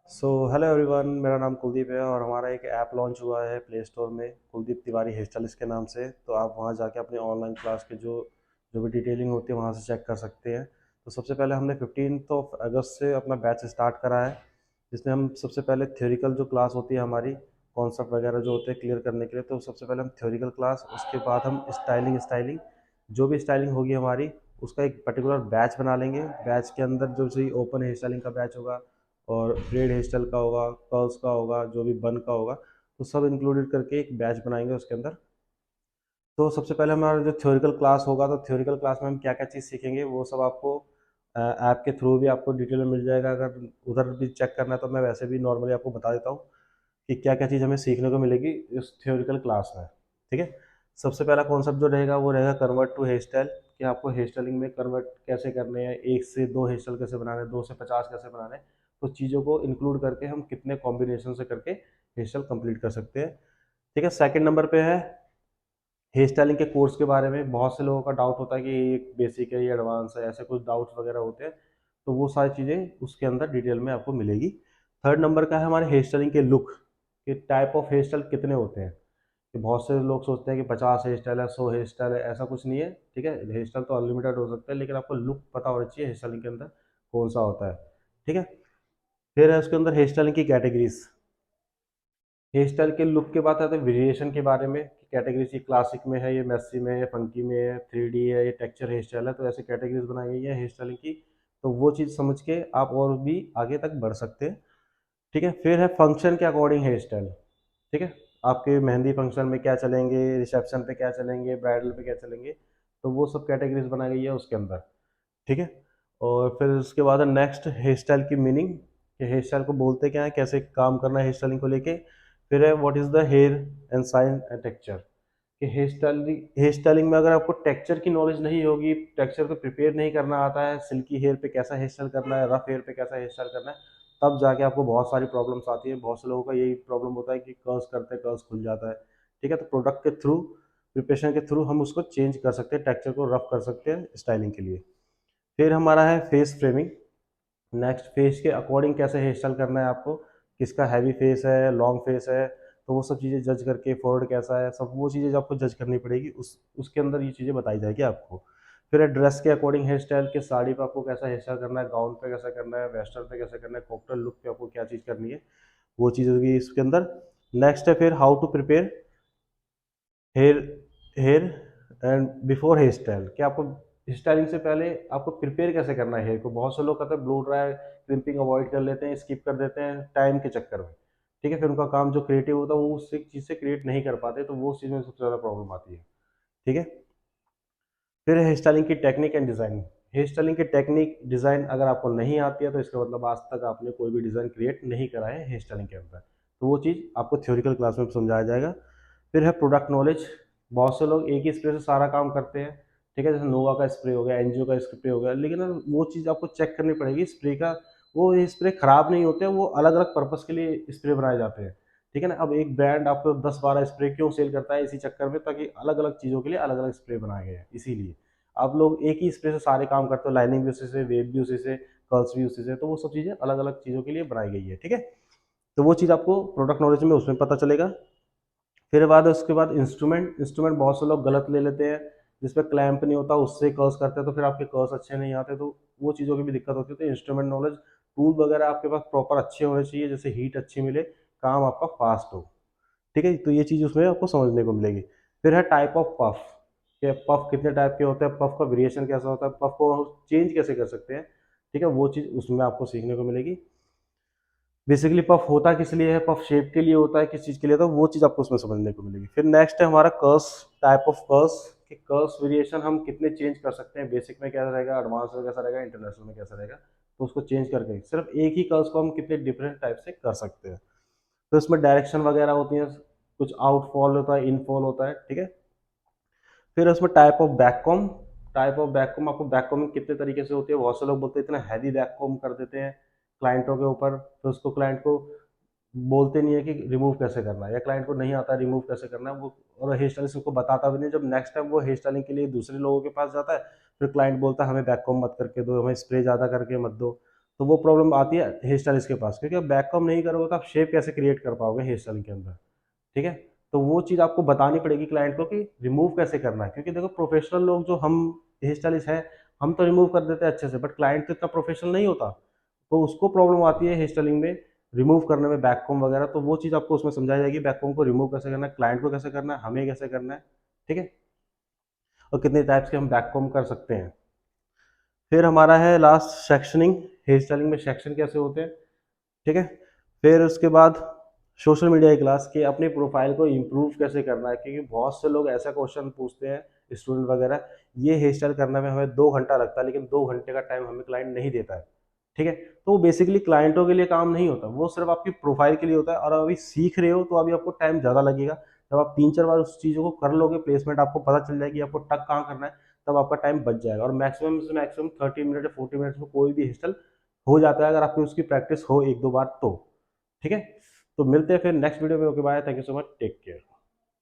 Hello everyone, मेरा नाम कुलदीप है और हमारा एक ऐप लॉन्च हुआ है प्ले स्टोर में, कुलदीप तिवारी हेयर स्टाइलिस्ट के नाम से। तो आप वहां जाके अपने ऑनलाइन क्लास के जो जो भी डिटेलिंग होती है वहां से चेक कर सकते हैं। तो सबसे पहले हमने 15 अगस्त से अपना बैच स्टार्ट करा है, जिसमें हम सबसे पहले थ्योरिकल जो क्लास होती है हमारी, कॉन्सेप्ट वगैरह जो होते हैं क्लियर करने के लिए, तो सबसे पहले हम थ्योरिकल क्लास, उसके बाद हम स्टाइलिंग स्टाइलिंग जो भी स्टाइलिंग होगी हमारी, उसका एक पर्टिकुलर बैच बना लेंगे। बैच के अंदर जो सी ओपन हेयर स्टाइलिंग का बैच होगा और ब्रेड हेयर स्टाइल का होगा, कर्ल्स का होगा, जो भी बन का होगा, तो सब इंक्लूडेड करके एक बैच बनाएंगे उसके अंदर। तो सबसे पहले हमारा जो थ्योरिकल क्लास होगा, तो थ्योरिकल क्लास में हम क्या क्या चीज़ सीखेंगे वो सब आपको ऐप के थ्रू भी आपको डिटेल में मिल जाएगा। अगर उधर भी चेक करना है तो मैं वैसे भी नॉर्मली आपको बता देता हूँ कि क्या क्या चीज़ हमें सीखने को मिलेगी इस थ्योरिकल क्लास में। ठीक है। सबसे पहला कॉन्सेप्ट जो रहेगा वो रहेगा कन्वर्ट टू हेयर स्टाइल, कि आपको हेयर स्टाइलिंग में कन्वर्ट कैसे करने हैं, 1 से 2 हेयर स्टाइल कैसे बनाने हैं, 2 से 50 कैसे बनाने हैं। तो चीज़ों को इंक्लूड करके हम कितने कॉम्बिनेशन से करके हेयर स्टाइल कंप्लीट कर सकते हैं। ठीक है। सेकंड नंबर पे है हेयर स्टाइलिंग के कोर्स के बारे में। बहुत से लोगों का डाउट होता है कि ये बेसिक है, ये एडवांस है, ऐसे कुछ डाउट्स वगैरह होते हैं। तो वो सारी चीज़ें उसके अंदर डिटेल में आपको मिलेगी। थर्ड नंबर का है हमारे हेयर स्टाइलिंग के लुक, कि टाइप ऑफ हेयर स्टाइल कितने होते हैं। कि बहुत से लोग सोचते हैं कि 50 हेयर स्टाइल है, 100 हेयर स्टाइल है, ऐसा कुछ नहीं है। ठीक है। हेयर स्टाइल तो अनलिमिटेड हो सकता है, लेकिन आपको लुक पता होना चाहिए हेयर स्टाइलिंग के अंदर कौन सा होता है। ठीक है। फिर है उसके अंदर हेयर स्टाइलिंग की कैटेगरीज। हेयर स्टाइल के लुक के बाद आते हैं वेरिएशन के बारे में, कि कैटेगरीज ये क्लासिक में है, ये मैसी में है, ये फंकी में है, 3D है, ये टेक्सचर हेयर स्टाइल है। तो ऐसे कैटेगरीज बनाई गई है हेयर स्टाइलिंग की। तो वो चीज़ समझ के आप और भी आगे तक बढ़ सकते हैं। ठीक है। फिर है फंक्शन के अकॉर्डिंग हेयर स्टाइल। ठीक है। आपके मेहंदी फंक्शन में क्या चलेंगे, रिसेप्शन पे क्या चलेंगे, ब्राइडल पे क्या चलेंगे, तो वो सब कैटेगरीज बनाई गई है उसके अंदर। ठीक है। और फिर उसके बाद है नेक्स्ट हेयर स्टाइल की मीनिंग, कि हेयर स्टाइल को बोलते क्या है, कैसे काम करना है हेयर स्टाइलिंग को लेके। फिर है what is the hair and shine and texture, कि हेयर स्टाइलिंग में अगर आपको टेक्सचर की नॉलेज नहीं होगी, टेक्सचर को प्रिपेयर नहीं करना आता है, सिल्की हेयर पे कैसा हेयर स्टाइल करना है, रफ हेयर पे कैसा हेयर स्टाइल करना है, तब जाके आपको बहुत सारी प्रॉब्लम्स आती है। बहुत से लोगों का यही प्रॉब्लम होता है कि कर्ल्स करते कर्ल्स खुल जाता है। ठीक है। तो प्रोडक्ट के थ्रू, प्रिपरेशन के थ्रू हम उसको चेंज कर सकते हैं, टेक्सचर को रफ कर सकते हैं स्टाइलिंग के लिए। फिर हमारा है फेस फ्रेमिंग। नेक्स्ट, फेस के अकॉर्डिंग कैसे हेयर स्टाइल करना है आपको, किसका हैवी फेस है, लॉन्ग फेस है, तो वो सब चीज़ें जज करके, फोर्ड कैसा है, सब वो चीज़ें जो आपको जज करनी पड़ेगी, उसके अंदर ये चीज़ें बताई जाएगी आपको। फिर है ड्रेस के अकॉर्डिंग हेयर स्टाइल, कि साड़ी पे आपको कैसा हेयर स्टाइल करना है, गाउन पे कैसा करना है, वेस्टर्न पे कैसे करना है, कॉकटेल लुक पे आपको क्या चीज़ करनी है, वो चीज़ होगी इसके अंदर। नेक्स्ट है फिर how to prepare hair hair and before hair style, कि आपको स्टाइलिंग से पहले आपको प्रिपेयर कैसे करना है हेयर को। बहुत से लोग कहते हैं ब्लो ड्राई, क्रिम्पिंग अवॉइड कर लेते हैं, स्किप कर देते हैं टाइम के चक्कर में। ठीक है। फिर उनका काम जो क्रिएटिव होता है वो उस चीज़ से क्रिएट नहीं कर पाते, तो वो उस चीज़ में सबसे ज़्यादा प्रॉब्लम आती है। ठीक है। फिर हेयर स्टाइलिंग की technique and design. Hair styling की टेक्निक डिज़ाइन अगर आपको नहीं आती है, तो इसका मतलब आज तक आपने कोई भी डिज़ाइन क्रिएट नहीं करा है हेयर स्टाइलिंग के अंदर। तो वो चीज़ आपको थ्योरिकल क्लास में समझाया जाएगा। फिर है प्रोडक्ट नॉलेज। बहुत से लोग एक ही स्प्रे से सारा काम करते हैं। ठीक है। जैसे नोवा का स्प्रे हो गया, एनजीओ का स्प्रे हो गया, लेकिन ना वो चीज़ आपको चेक करनी पड़ेगी स्प्रे का। वो स्प्रे खराब नहीं होते हैं, वो अलग अलग पर्पज़ के लिए स्प्रे बनाए जाते हैं। ठीक है ना। अब एक ब्रांड आपको 10-12 स्प्रे क्यों सेल करता है, इसी चक्कर में, ताकि अलग अलग चीज़ों के लिए अलग अलग स्प्रे बनाए गए हैं, इसीलिए। आप लोग एक ही स्प्रे से सारे काम करते हो, लाइनिंग भी उसी से, वेव भी उसी से, कर्ल्स भी उसी से, तो वो सब चीज़ें अलग अलग चीज़ों के लिए बनाई गई है। ठीक है। तो वो चीज़ आपको प्रोडक्ट नॉलेज में उसमें पता चलेगा। फिर बाद उसके बाद इंस्ट्रूमेंट। इंस्ट्रूमेंट बहुत से लोग गलत ले लेते हैं, जिसपे क्लैंप नहीं होता, उससे कर्ल्स करते हैं, तो फिर आपके कर्ल्स अच्छे नहीं आते, तो वो चीज़ों की भी दिक्कत होती है। तो इंस्ट्रूमेंट नॉलेज, टूल वगैरह आपके पास प्रॉपर अच्छे होने चाहिए, जैसे हीट अच्छी मिले, काम आपका फास्ट हो। ठीक है। तो ये चीज़ उसमें आपको समझने को मिलेगी। फिर है टाइप ऑफ पफ, कि पफ कितने टाइप के होते हैं, पफ का वेरिएशन कैसा होता है, पफ को चेंज कैसे कर सकते हैं। ठीक है। वो चीज़ उसमें आपको सीखने को मिलेगी। बेसिकली पफ होता किस लिए है, पफ शेप के लिए होता है, किस चीज़ के लिए, तो वो चीज़ आपको उसमें समझने को मिलेगी। फिर नेक्स्ट है हमारा कर्स, टाइप ऑफ कर्स, कि कर्स वेरिएशन हम कितने चेंज कर सकते हैं, बेसिक में कैसा रहेगा, एडवांस में कैसा रहेगा, इंटरनेशनल में कैसा रहेगा। तो उसको चेंज करके सिर्फ एक ही कर्स को हम कितने डिफरेंट टाइप से कर सकते हैं। तो इसमें डायरेक्शन वगैरह होती है, कुछ आउटफॉल होता है, इनफॉल होता है। ठीक है। फिर उसमें टाइप ऑफ बैककॉम। टाइप ऑफ बैककॉम, आपको बैककॉमिंग कितने तरीके से होती है। बहुत से लोग बोलते हैं इतना हैवी बैककॉम कर देते हैं क्लाइंटों के ऊपर, तो उसको क्लाइंट को बोलते नहीं है कि रिमूव कैसे करना है, या क्लाइंट को नहीं आता रिमूव कैसे करना है वो, और हेयर स्टाइलिस्ट उसको बताता भी नहीं। जब नेक्स्ट टाइम वो हेयर स्टाइलिंग के लिए दूसरे लोगों के पास जाता है, फिर क्लाइंट बोलता है हमें बैककॉम मत करके दो, हमें स्प्रे ज़्यादा करके मत दो। तो वो प्रॉब्लम आती है हेयर स्टाइलिस्ट के पास, क्योंकि आप बैक कॉम नहीं करोगे तो आप शेप कैसे क्रिएट कर पाओगे हेयर स्टाइलिंग के अंदर, ठीक है। तो वो चीज़ आपको बतानी पड़ेगी क्लाइंट को कि रिमूव कैसे करना है, क्योंकि देखो प्रोफेशनल लोग जो हम हेयर स्टाइलिस्ट है, हम तो रिमूव कर देते हैं अच्छे से, बट क्लाइंट तो इतना प्रोफेशनल नहीं होता, तो उसको प्रॉब्लम आती है हेयर स्टाइलिंग में रिमूव करने में बैक कॉम वगैरह। तो वो चीज़ आपको उसमें समझाई जाएगी, बैक कॉम को रिमूव कैसे करना है, क्लाइंट को कैसे करना है, हमें कैसे करना है, ठीक है, और कितने टाइप्स के हम बैक कॉम कर सकते हैं। फिर हमारा है लास्ट सेक्शनिंग, हेयर स्टाइलिंग में सेक्शन कैसे होते हैं, ठीक है। फिर उसके बाद सोशल मीडिया की क्लास कि अपनी प्रोफाइल को इम्प्रूव कैसे करना है, क्योंकि बहुत से लोग ऐसा क्वेश्चन पूछते हैं स्टूडेंट वगैरह, ये हेयर स्टाइल करने में हमें 2 घंटा लगता है लेकिन 2 घंटे का टाइम हमें क्लाइंट नहीं देता है, ठीक है। तो वो बेसिकली क्लाइंटों के लिए काम नहीं होता, वो सिर्फ आपकी प्रोफाइल के लिए होता है। और अभी सीख रहे हो तो अभी आपको टाइम ज़्यादा लगेगा, जब आप 3-4 बार उस चीज़ों को कर लोगे, प्लेसमेंट आपको पता चल जाएगी आपको टक कहाँ करना है, तब आपका टाइम बच जाएगा। और मैक्सिमम से मैक्सिमम 30 मिनट या 40 मिनट्स में कोई भी हेयर स्टाइल हो जाता है, अगर आपकी उसकी प्रैक्टिस हो 1-2 बार तो, ठीक है। तो मिलते हैं फिर नेक्स्ट वीडियो में। Okay bye, thank you so much, take care.